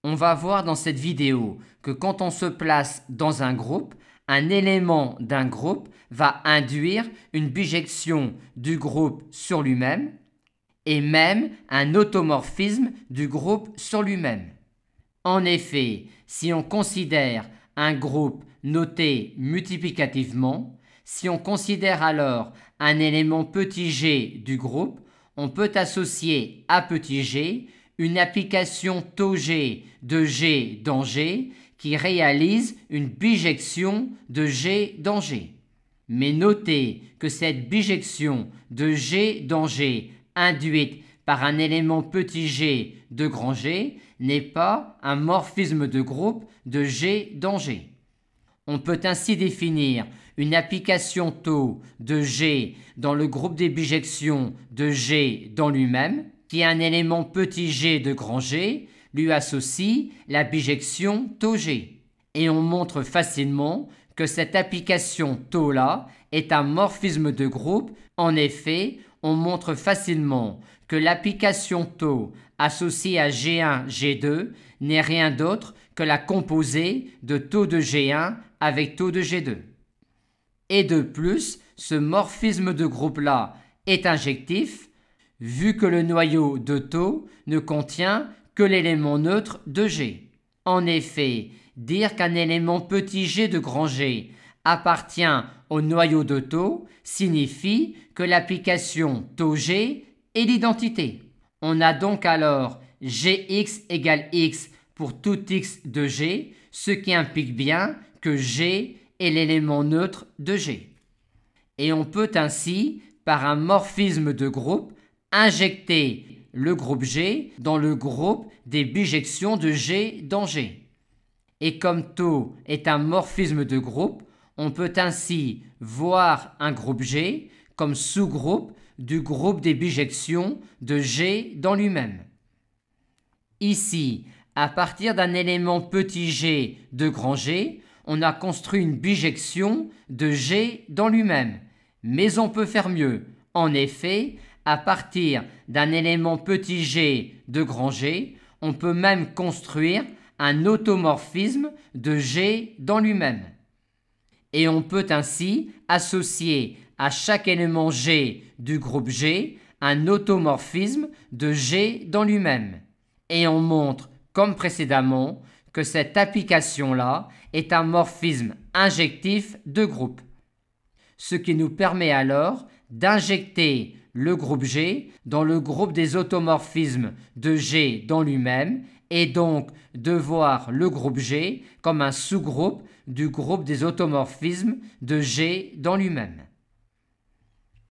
On va voir dans cette vidéo que quand on se place dans un groupe, un élément d'un groupe va induire une bijection du groupe sur lui-même et même un automorphisme du groupe sur lui-même. En effet, si on considère un groupe noté multiplicativement, si on considère alors un élément petit g du groupe, on peut associer à petit g une application tau g de g dans g qui réalise une bijection de g dans g. Mais notez que cette bijection de g dans g induite par un élément petit g de grand G n'est pas un morphisme de groupe de G dans G. On peut ainsi définir une application tau de G dans le groupe des bijections de G dans lui-même, qui un élément petit g de grand G lui associe la bijection tau G. Et on montre facilement que cette application tau-là est un morphisme de groupe. En effet, on montre facilement que l'application tau associée à G1, G2 n'est rien d'autre que la composée de tau de G1 avec tau de G2. Et de plus, ce morphisme de groupe-là est injectif, vu que le noyau de tau ne contient que l'élément neutre de G. En effet, dire qu'un élément petit g de grand G appartient au noyau de tau signifie que l'application tau G est l'identité. On a donc alors Gx égale x pour tout x de G, ce qui implique bien que G est l'élément neutre de G. Et on peut ainsi, par un morphisme de groupe, injecter le groupe G dans le groupe des bijections de G dans G. Et comme tau est un morphisme de groupe, on peut ainsi voir un groupe G comme sous-groupe du groupe des bijections de G dans lui-même. Ici, à partir d'un élément petit g de grand G, on a construit une bijection de G dans lui-même. Mais on peut faire mieux. En effet, à partir d'un élément petit g de grand G, on peut même construire un automorphisme de G dans lui-même. Et on peut ainsi associer à chaque élément G du groupe G un automorphisme de G dans lui-même. Et on montre, comme précédemment, que cette application-là est un morphisme injectif de groupe. Ce qui nous permet alors d'injecter le groupe G dans le groupe des automorphismes de G dans lui-même et donc de voir le groupe G comme un sous-groupe du groupe des automorphismes de G dans lui-même.